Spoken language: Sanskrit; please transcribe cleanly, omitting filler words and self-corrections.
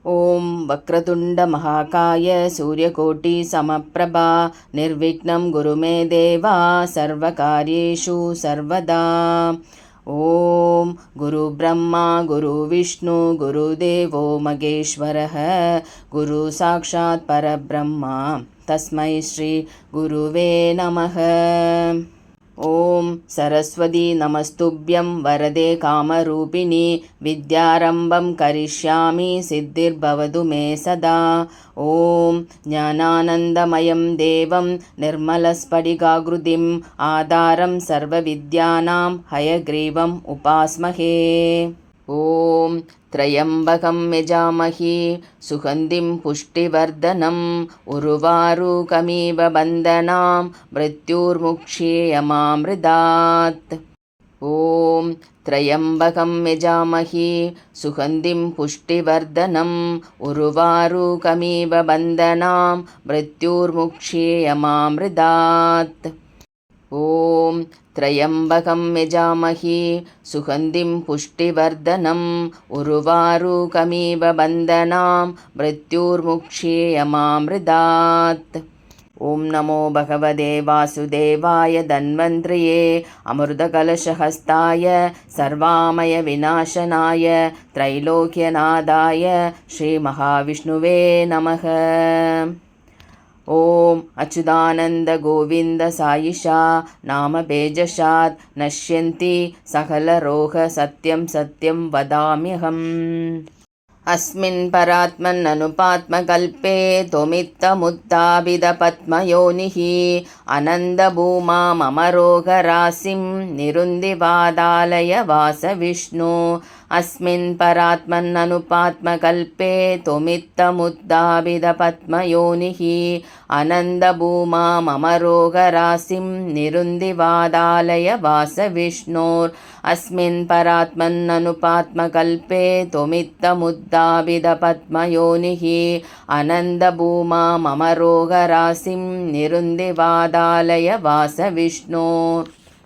ॐ वक्रतुण्डमहाकाय सूर्यकोटिसमप्रभा निर्विघ्नं कुरु मे देवा सर्वकार्येषु सर्वदा। ॐ गुरुब्रह्मा गुरुविष्णु गुरुदेवो महेश्वरः गुरुसाक्षात् परब्रह्मा तस्मै श्री गुरुवे नमः। ॐ सरस्वती नमस्तुभ्यं वरदे कामरूपिणि विद्यारम्भं करिष्यामि सिद्धिर्भवतु मे सदा। ॐ ज्ञानानन्दमयं देवं निर्मलस्फटिकाकृतिम् आधारं सर्वविद्यानां हयग्रीवम् उपास्महे। ॐ त्र्यम्बकं यजामहे सुगन्धिं पुष्टिवर्धनम् उर्वारुकमिव बन्धनां मृत्युर्मुक्षीयमामृतात्। ॐ त्र्यम्बकं यजामहे सुगन्धिं पुष्टिवर्धनम् उर्वारुकमिव बन्धनां मृत्युर्मुक्षीयमामृतात्। ॐ त्र्यम्बकं यजामहे सुगन्धिं पुष्टिवर्धनम् उर्वारुकमिव बन्धनां मृत्युर्मुक्षीयमामृतात्। ॐ नमो भगवते वासुदेवाय धन्वन्त्रिये अमृतकलशहस्ताय सर्वामय विनाशनाय त्रैलोक्यनाथाय श्रीमहाविष्णुवे नमः। ॐ अच्युतानन्द गोविन्द सायिषा नाम बेजशात् नश्यन्ति सकलरोग सत्यं सत्यं वदाम्यहम्। अस्मिन् परात्मन्ननुपात्मकल्पे त्वमित्तमुत्थापितपद्मयोनिः अनन्दभूमामरोगराशिं निरुन्दिवादालय वासविष्णु। अस्मिन् परात्मन्ननुपात्मकल्पे त्वमित्तमुत्थापितपद्मयोनिः अनन्दभूमामरोगराशिं निरुन्दिवादालय वासविष्णोर्। अस्मिन् परात्मन्ननुपात्मकल्पे त्वमित्तमुत्थापितपद्मयोनिः अनन्दभूमामरोगराशिं निरुन्दिवादालय वासविष्णोर्।